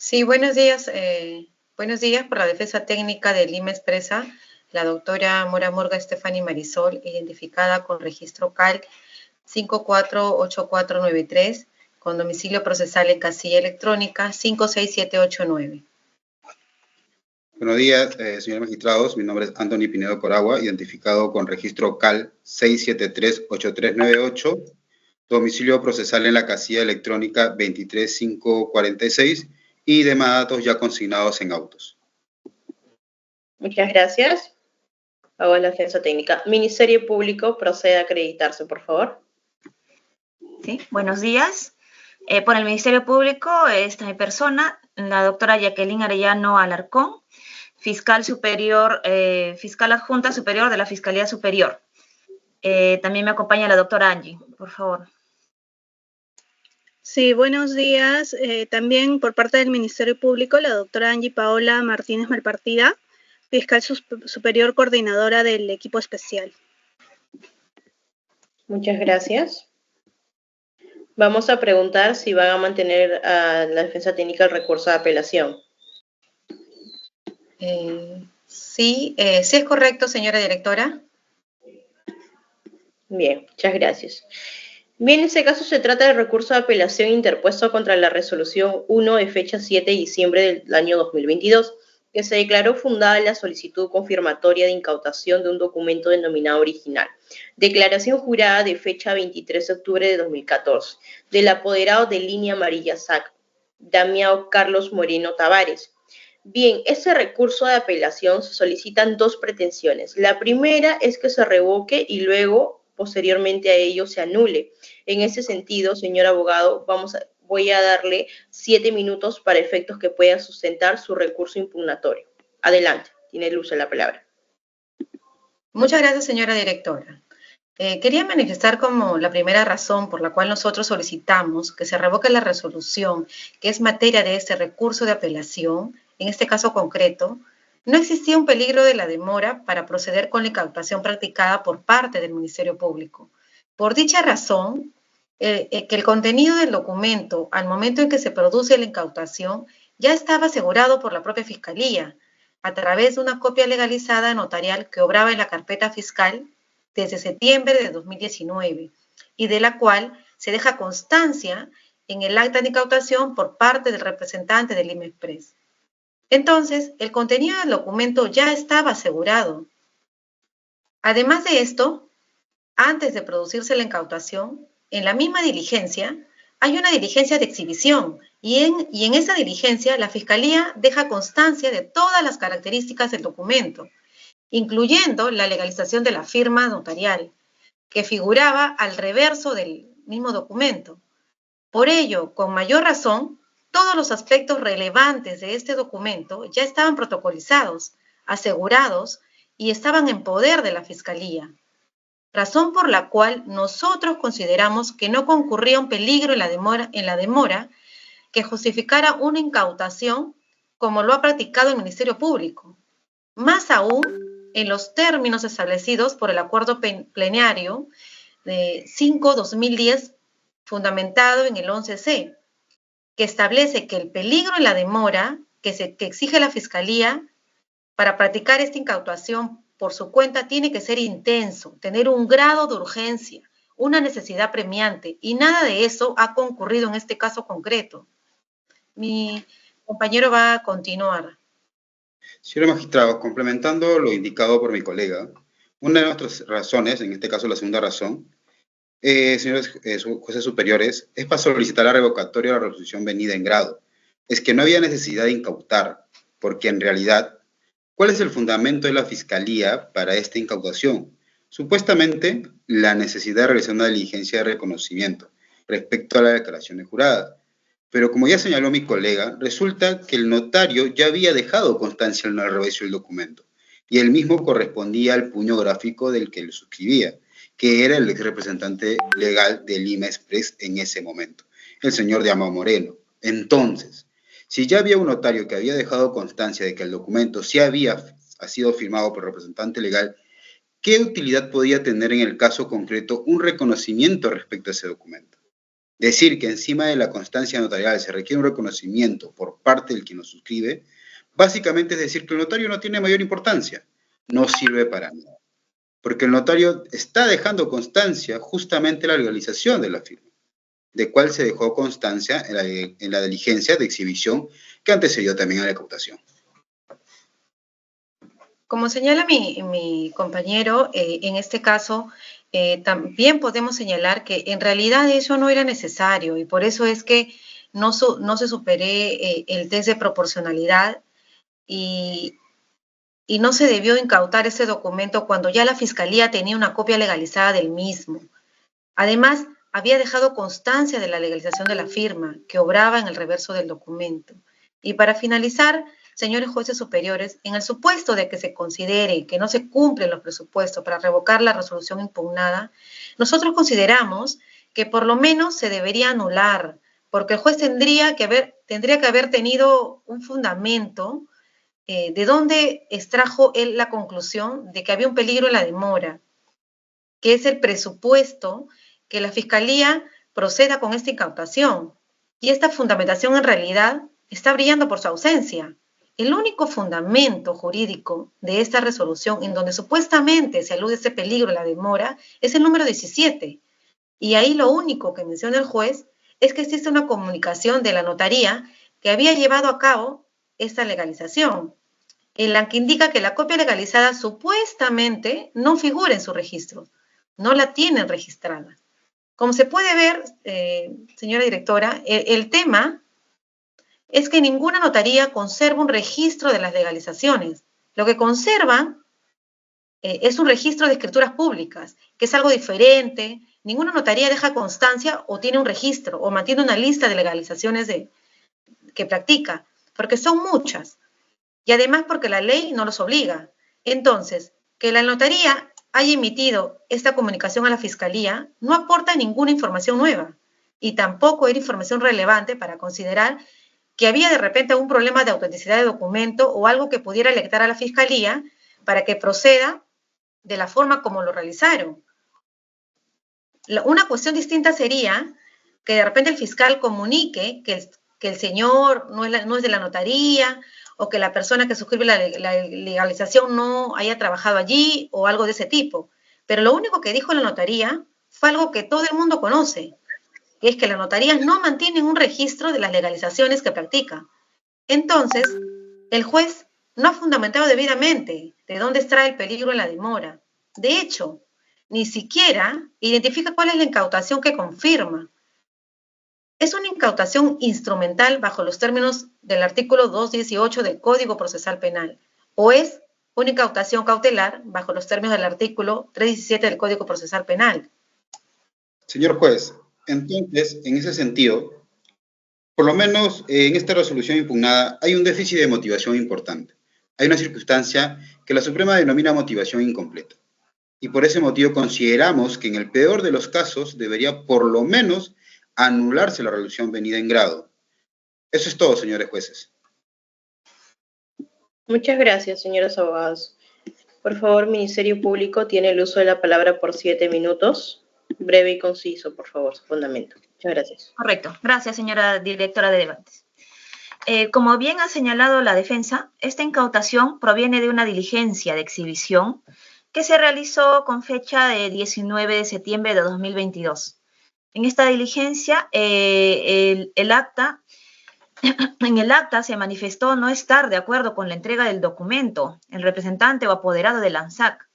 Sí, buenos días. Buenos días por la defensa técnica de Lima Expresa, la doctora Mora Murga Stephanie Marisol, identificada con registro CAL 548493, con domicilio procesal en casilla electrónica 56789. Buenos días, señores magistrados. Mi nombre es Anthony Pinedo Coragua, identificado con registro CAL 6738398, domicilio procesal en la casilla electrónica 23546 y demás datos ya consignados en autos. Muchas gracias. Hago la defensa técnica. Ministerio Público, procede a acreditarse, por favor. Sí, buenos días. Por el Ministerio Público está mi persona, la doctora Jacqueline Arellano Alarcón, fiscal superior, fiscal adjunta superior de la Fiscalía Superior. También me acompaña la doctora Angie, por favor. Sí, buenos días. También por parte del Ministerio Público, la doctora Angie Paola Martínez Malpartida, fiscal superior coordinadora del equipo especial. Muchas gracias. Vamos a preguntar si van a mantener a la defensa técnica el recurso de apelación. Sí, sí es correcto, señora directora. Bien, muchas gracias. Bien, en este caso se trata del recurso de apelación interpuesto contra la resolución 1 de fecha 7 de diciembre del año 2022, que se declaró fundada la solicitud confirmatoria de incautación de un documento denominado original. Declaración jurada de fecha 23 de octubre de 2014, del apoderado de Línea Amarilla SAC, Damião Carlos Moreno Tavares. Bien, este recurso de apelación se solicitan dos pretensiones. La primera es que se revoque y luego, posteriormente a ello, se anule. En ese sentido, señor abogado, voy a darle 7 minutos para efectos que pueda sustentar su recurso impugnatorio. Adelante, tiene el uso de la palabra. Muchas gracias, señora directora. Quería manifestar como la primera razón por la cual nosotros solicitamos que se revoque la resolución, que es materia de este recurso de apelación, en este caso concreto, no existía un peligro de la demora para proceder con la incautación practicada por parte del Ministerio Público. Por dicha razón, que el contenido del documento al momento en que se produce la incautación ya estaba asegurado por la propia Fiscalía, a través de una copia legalizada notarial que obraba en la carpeta fiscal desde septiembre de 2019 y de la cual se deja constancia en el acta de incautación por parte del representante del Lima Express. Entonces, el contenido del documento ya estaba asegurado. Además de esto, antes de producirse la incautación, en la misma diligencia hay una diligencia de exhibición y en esa diligencia la Fiscalía deja constancia de todas las características del documento, incluyendo la legalización de la firma notarial, que figuraba al reverso del mismo documento. Por ello, con mayor razón, todos los aspectos relevantes de este documento ya estaban protocolizados, asegurados y estaban en poder de la Fiscalía. Razón por la cual nosotros consideramos que no concurría un peligro en la demora que justificara una incautación como lo ha practicado el Ministerio Público. Más aún, en los términos establecidos por el acuerdo plenario de 5/2010, fundamentado en el 11C, que establece que el peligro en la demora que exige la Fiscalía para practicar esta incautación por su cuenta tiene que ser intenso, tener un grado de urgencia, una necesidad premiante, y nada de eso ha concurrido en este caso concreto. Mi compañero va a continuar. Señores magistrados, complementando lo indicado por mi colega, una de nuestras razones, en este caso la segunda razón, señores jueces superiores, es para solicitar la revocatoria de la resolución venida en grado. Es que no había necesidad de incautar, porque en realidad, ¿cuál es el fundamento de la Fiscalía para esta incautación? Supuestamente, la necesidad de realizar una diligencia de reconocimiento respecto a la declaración de jurada. Pero como ya señaló mi colega, resulta que el notario ya había dejado constancia en el reverso del documento y el mismo correspondía al puño gráfico del que lo suscribía, que era el ex representante legal de Lima Express en ese momento, el señor Damião Moreno. Entonces, si ya había un notario que había dejado constancia de que el documento sí ha sido firmado por el representante legal, ¿qué utilidad podía tener en el caso concreto un reconocimiento respecto a ese documento? Decir que encima de la constancia notarial se requiere un reconocimiento por parte del quien lo suscribe, básicamente es decir que el notario no tiene mayor importancia, no sirve para nada, porque el notario está dejando constancia justamente la legalización de la firma, de cual se dejó constancia en la diligencia de exhibición que antecedió también a la incautación. Como señala mi compañero, en este caso también podemos señalar que en realidad eso no era necesario y por eso es que no se superé el test de proporcionalidad y no se debió incautar ese documento cuando ya la Fiscalía tenía una copia legalizada del mismo. Además, había dejado constancia de la legalización de la firma, que obraba en el reverso del documento. Y para finalizar, señores jueces superiores, en el supuesto de que se considere que no se cumplen los presupuestos para revocar la resolución impugnada, nosotros consideramos que por lo menos se debería anular, porque el juez tendría que haber tenido un fundamento de dónde extrajo él la conclusión de que había un peligro en la demora, que es el presupuesto que la Fiscalía proceda con esta incautación. Y esta fundamentación en realidad está brillando por su ausencia. El único fundamento jurídico de esta resolución en donde supuestamente se alude a ese peligro en la demora es el número 17. Y ahí lo único que menciona el juez es que existe una comunicación de la notaría que había llevado a cabo esta legalización, en la que indica que la copia legalizada supuestamente no figura en su registro, no la tienen registrada. Como se puede ver, señora directora, el tema es que ninguna notaría conserva un registro de las legalizaciones. Lo que conservan es un registro de escrituras públicas, que es algo diferente. Ninguna notaría deja constancia o tiene un registro o mantiene una lista de legalizaciones que practica, porque son muchas. Y además porque la ley no los obliga. Entonces, que la notaría haya emitido esta comunicación a la Fiscalía no aporta ninguna información nueva y tampoco era información relevante para considerar que había de repente un problema de autenticidad de documento o algo que pudiera alertar a la Fiscalía para que proceda de la forma como lo realizaron. Una cuestión distinta sería que de repente el fiscal comunique que el señor no es de la notaría o que la persona que suscribe la legalización no haya trabajado allí o algo de ese tipo. Pero lo único que dijo la notaría fue algo que todo el mundo conoce, que es que las notarías no mantienen un registro de las legalizaciones que practican. Entonces, el juez no ha fundamentado debidamente de dónde extrae el peligro en la demora. De hecho, ni siquiera identifica cuál es la incautación que confirma. Es una incautación instrumental bajo los términos del artículo 218 del Código Procesal Penal, o es una incautación cautelar bajo los términos del artículo 317 del Código Procesal Penal. Señor juez, entonces, en ese sentido, por lo menos en esta resolución impugnada hay un déficit de motivación importante. Hay una circunstancia que la Suprema denomina motivación incompleta. Y por ese motivo consideramos que en el peor de los casos debería por lo menos anularse la resolución venida en grado. Eso es todo, señores jueces. Muchas gracias, señores abogados. Por favor, Ministerio Público, tiene el uso de la palabra por 7 minutos. Breve y conciso, por favor, su fundamento. Muchas gracias. Correcto. Gracias, señora directora de debates. Como bien ha señalado la defensa, esta incautación proviene de una diligencia de exhibición que se realizó con fecha de 19 de septiembre de 2022. En esta diligencia, en el acta se manifestó no estar de acuerdo con la entrega del documento, el representante o apoderado de la ANSAC.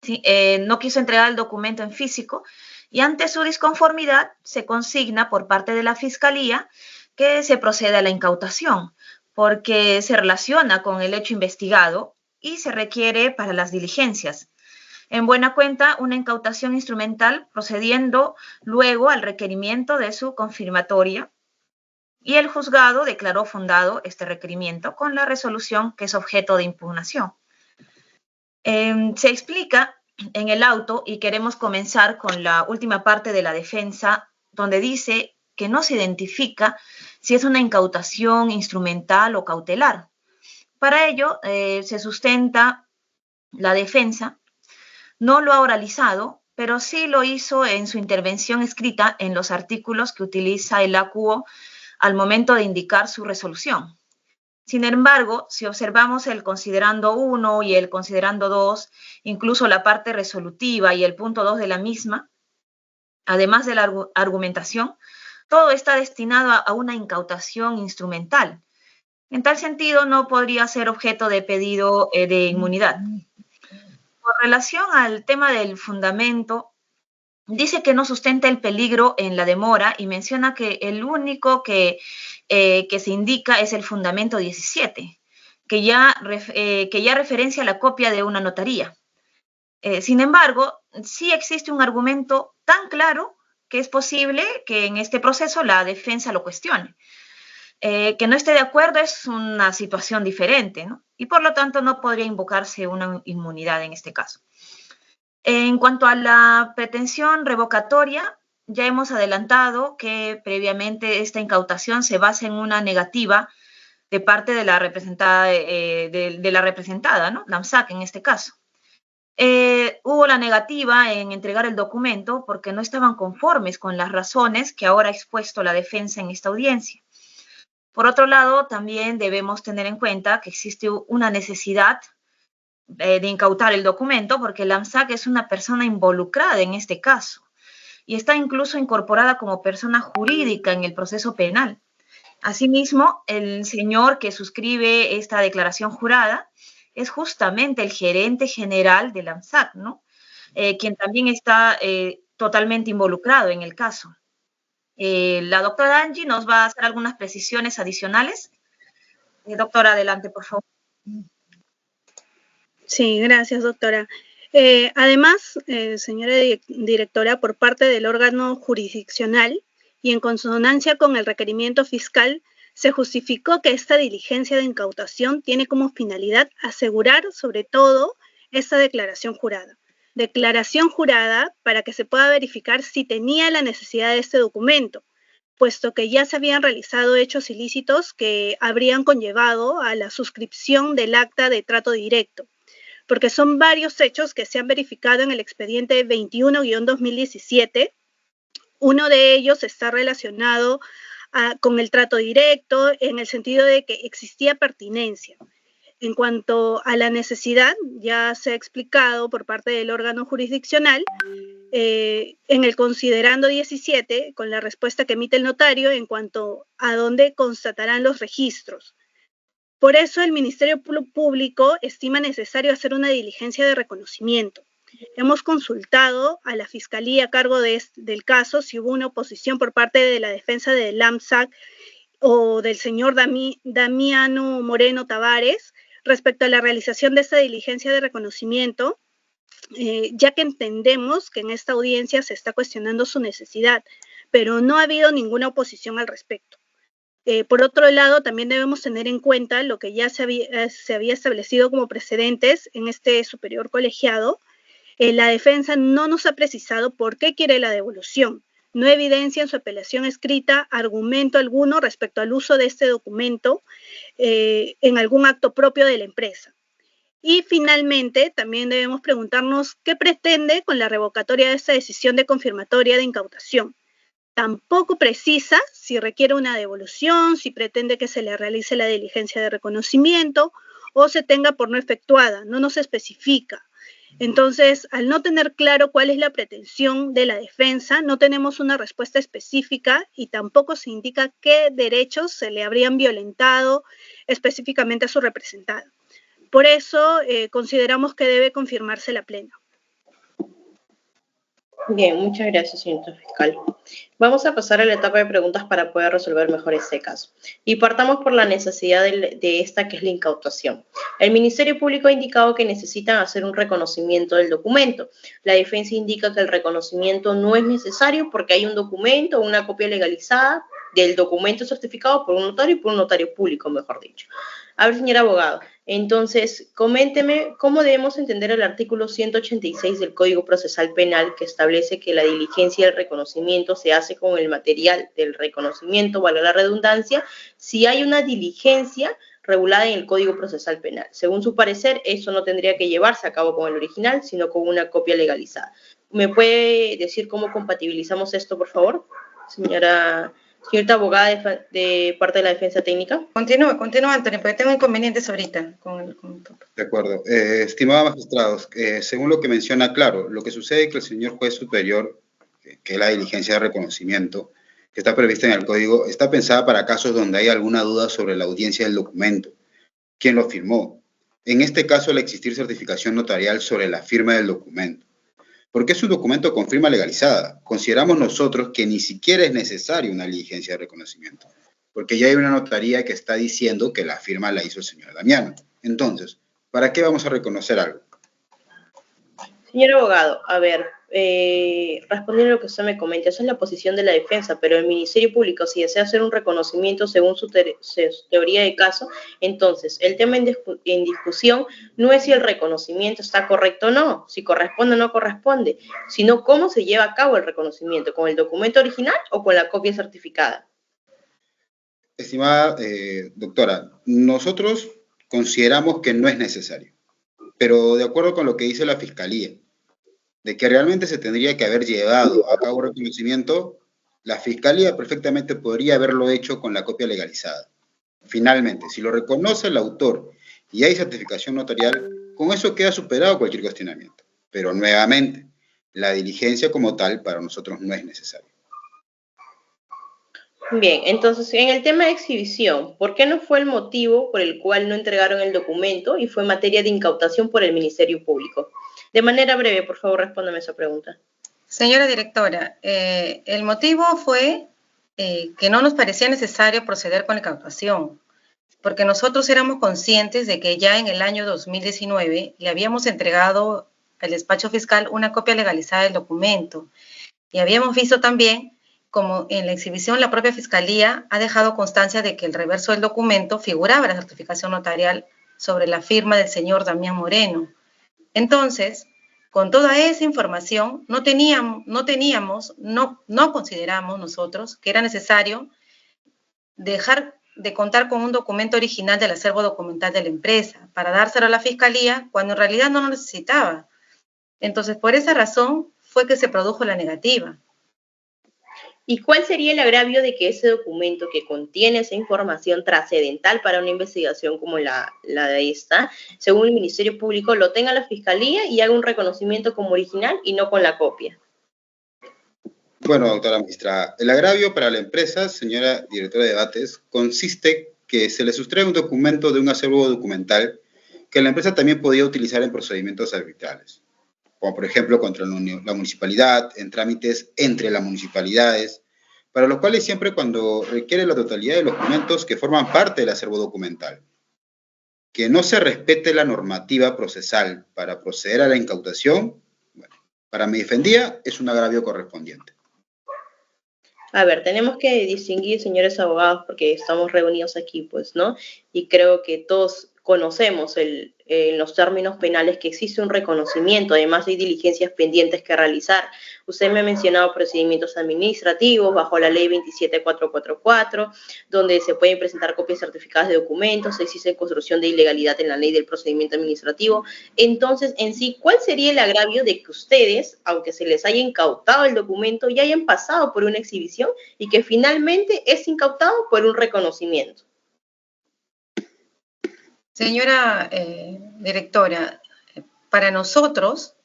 ¿Sí? No quiso entregar el documento en físico y ante su disconformidad se consigna por parte de la Fiscalía que se proceda a la incautación, porque se relaciona con el hecho investigado y se requiere para las diligencias. En buena cuenta, una incautación instrumental procediendo luego al requerimiento de su confirmatoria y el juzgado declaró fundado este requerimiento con la resolución que es objeto de impugnación. Se explica en el auto y queremos comenzar con la última parte de la defensa donde dice que no se identifica si es una incautación instrumental o cautelar. Para ello, se sustenta la defensa, no lo ha oralizado pero sí lo hizo en su intervención escrita en los artículos que utiliza el ACUO al momento de indicar su resolución. Sin embargo, si observamos el considerando 1 y el considerando 2, incluso la parte resolutiva y el punto 2 de la misma, además de la argumentación, todo está destinado a una incautación instrumental. En tal sentido, no podría ser objeto de pedido de inmunidad. Con relación al tema del fundamento, dice que no sustenta el peligro en la demora y menciona que el único que se indica es el fundamento 17, que ya referencia a la copia de una notaría. Sin embargo, sí existe un argumento tan claro que es posible que en este proceso la defensa lo cuestione. Que no esté de acuerdo es una situación diferente, ¿no? Y por lo tanto no podría invocarse una inmunidad en este caso. En cuanto a la pretensión revocatoria, ya hemos adelantado que previamente esta incautación se basa en una negativa de parte de la representada, ¿no? La AMSAC en este caso. Hubo la negativa en entregar el documento porque no estaban conformes con las razones que ahora ha expuesto la defensa en esta audiencia. Por otro lado, también debemos tener en cuenta que existe una necesidad de incautar el documento porque la AMSAC es una persona involucrada en este caso y está incluso incorporada como persona jurídica en el proceso penal. Asimismo, el señor que suscribe esta declaración jurada es justamente el gerente general de la AMSAC, ¿no? Quien también está totalmente involucrado en el caso. La doctora Angie nos va a hacer algunas precisiones adicionales. Doctora, adelante, por favor. Sí, gracias, doctora. Además, señora directora, por parte del órgano jurisdiccional y en consonancia con el requerimiento fiscal, se justificó que esta diligencia de incautación tiene como finalidad asegurar, sobre todo, esta declaración jurada. Declaración jurada para que se pueda verificar si tenía la necesidad de este documento, puesto que ya se habían realizado hechos ilícitos que habrían conllevado a la suscripción del acta de trato directo, porque son varios hechos que se han verificado en el expediente 21-2017. Uno de ellos está relacionado con el trato directo en el sentido de que existía pertinencia. En cuanto a la necesidad, ya se ha explicado por parte del órgano jurisdiccional en el considerando 17, con la respuesta que emite el notario en cuanto a dónde constatarán los registros. Por eso el Ministerio Público estima necesario hacer una diligencia de reconocimiento. Hemos consultado a la Fiscalía a cargo del caso si hubo una oposición por parte de la defensa del AMSAC o del señor Damiano Moreno Tavares respecto a la realización de esta diligencia de reconocimiento, ya que entendemos que en esta audiencia se está cuestionando su necesidad, pero no ha habido ninguna oposición al respecto. Por otro lado, también debemos tener en cuenta lo que ya se había establecido como precedentes en este superior colegiado. La defensa no nos ha precisado por qué quiere la devolución. No evidencia en su apelación escrita argumento alguno respecto al uso de este documento en algún acto propio de la empresa. Y finalmente, también debemos preguntarnos qué pretende con la revocatoria de esta decisión de confirmatoria de incautación. Tampoco precisa si requiere una devolución, si pretende que se le realice la diligencia de reconocimiento o se tenga por no efectuada, no nos especifica. Entonces, al no tener claro cuál es la pretensión de la defensa, no tenemos una respuesta específica y tampoco se indica qué derechos se le habrían violentado específicamente a su representado. Por eso, consideramos que debe confirmarse la plena. Bien, muchas gracias, señor fiscal. Vamos a pasar a la etapa de preguntas para poder resolver mejor este caso. Y partamos por la necesidad de esta, que es la incautación. El Ministerio Público ha indicado que necesitan hacer un reconocimiento del documento. La defensa indica que el reconocimiento no es necesario porque hay un documento o una copia legalizada del documento certificado por un notario y por un notario público, mejor dicho. A ver, señor abogado, entonces, coménteme cómo debemos entender el artículo 186 del Código Procesal Penal, que establece que la diligencia del reconocimiento se hace con el material del reconocimiento, valga la redundancia, si hay una diligencia regulada en el Código Procesal Penal. Según su parecer, eso no tendría que llevarse a cabo con el original, sino con una copia legalizada. ¿Me puede decir cómo compatibilizamos esto, por favor? Señorita abogada de parte de la defensa técnica. Continúa, Antonio, porque tengo inconvenientes ahorita con todo. De acuerdo. Estimados magistrados, según lo que menciona, claro, lo que sucede es que el señor juez superior, que es la diligencia de reconocimiento, que está prevista en el código, está pensada para casos donde hay alguna duda sobre la audiencia del documento, quién lo firmó. En este caso, al existir certificación notarial sobre la firma del documento. Porque es un documento con firma legalizada. Consideramos nosotros que ni siquiera es necesaria una diligencia de reconocimiento, porque ya hay una notaría que está diciendo que la firma la hizo el señor Damiano. Entonces, ¿para qué vamos a reconocer algo? Señor abogado, a ver, respondiendo a lo que usted me comenta, esa es la posición de la defensa, pero el Ministerio Público, si desea hacer un reconocimiento según su teoría de caso, entonces el tema en discusión no es si el reconocimiento está correcto o no, si corresponde o no corresponde, sino cómo se lleva a cabo el reconocimiento, con el documento original o con la copia certificada. Estimada doctora, nosotros consideramos que no es necesario, pero de acuerdo con lo que dice la Fiscalía, de que realmente se tendría que haber llevado a cabo reconocimiento, la Fiscalía perfectamente podría haberlo hecho con la copia legalizada. Finalmente, si lo reconoce el autor y hay certificación notarial, con eso queda superado cualquier cuestionamiento. Pero nuevamente, la diligencia como tal para nosotros no es necesaria. Bien, entonces, en el tema de exhibición, ¿por qué no fue el motivo por el cual no entregaron el documento y fue materia de incautación por el Ministerio Público? De manera breve, por favor, respóndame esa pregunta. Señora directora, el motivo fue que no nos parecía necesario proceder con la incautación, porque nosotros éramos conscientes de que ya en el año 2019 le habíamos entregado al despacho fiscal una copia legalizada del documento y habíamos visto también como en la exhibición la propia Fiscalía ha dejado constancia de que el reverso del documento figuraba la certificación notarial sobre la firma del señor Damián Moreno. Entonces, con toda esa información, no consideramos nosotros que era necesario dejar de contar con un documento original del acervo documental de la empresa para dárselo a la Fiscalía cuando en realidad no lo necesitaba. Entonces, por esa razón fue que se produjo la negativa. ¿Y cuál sería el agravio de que ese documento que contiene esa información trascendental para una investigación como la de esta, según el Ministerio Público, lo tenga la Fiscalía y haga un reconocimiento como original y no con la copia? Bueno, doctora magistrada, el agravio para la empresa, señora directora de debates, consiste que se le sustrae un documento de un acervo documental que la empresa también podía utilizar en procedimientos arbitrales, como por ejemplo contra la municipalidad, en trámites entre las municipalidades, para los cuales siempre cuando requiere la totalidad de los documentos que forman parte del acervo documental. Que no se respete la normativa procesal para proceder a la incautación, bueno, para mi defendida es un agravio correspondiente. A ver, tenemos que distinguir, señores abogados, porque estamos reunidos aquí, pues, ¿no? Y creo que todos conocemos en los términos penales que existe un reconocimiento, además hay diligencias pendientes que realizar. Usted me ha mencionado procedimientos administrativos bajo la ley 27444, donde se pueden presentar copias certificadas de documentos, existe construcción de ilegalidad en la ley del procedimiento administrativo. Entonces, en sí, ¿cuál sería el agravio de que ustedes, aunque se les haya incautado el documento, ya hayan pasado por una exhibición y que finalmente es incautado por un reconocimiento? Señora directora, para nosotros,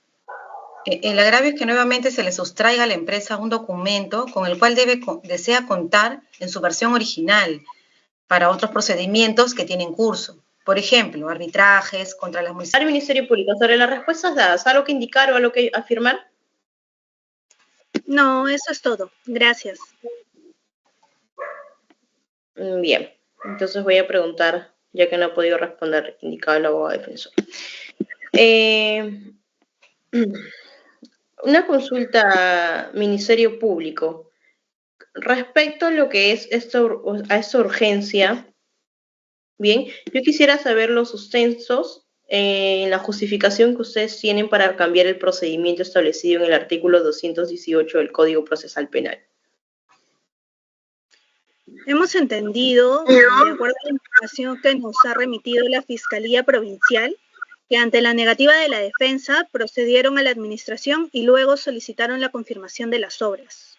el agravio es que nuevamente se le sustraiga a la empresa un documento con el cual desea contar en su versión original para otros procedimientos que tienen curso. Por ejemplo, arbitrajes contra las municipalidades. Al Ministerio Público, sobre las respuestas dadas, ¿algo que indicar o algo que afirmar? No, eso es todo. Gracias. Bien, entonces voy a preguntar, ya que no ha podido responder, indicado el abogado defensor. Una consulta, Ministerio Público. Respecto a lo que es a esta urgencia, bien, yo quisiera saber los sustentos en la justificación que ustedes tienen para cambiar el procedimiento establecido en el artículo 218 del Código Procesal Penal. Hemos entendido, de acuerdo a la información que nos ha remitido la Fiscalía Provincial, que ante la negativa de la defensa procedieron a la administración y luego solicitaron la confirmación de las obras.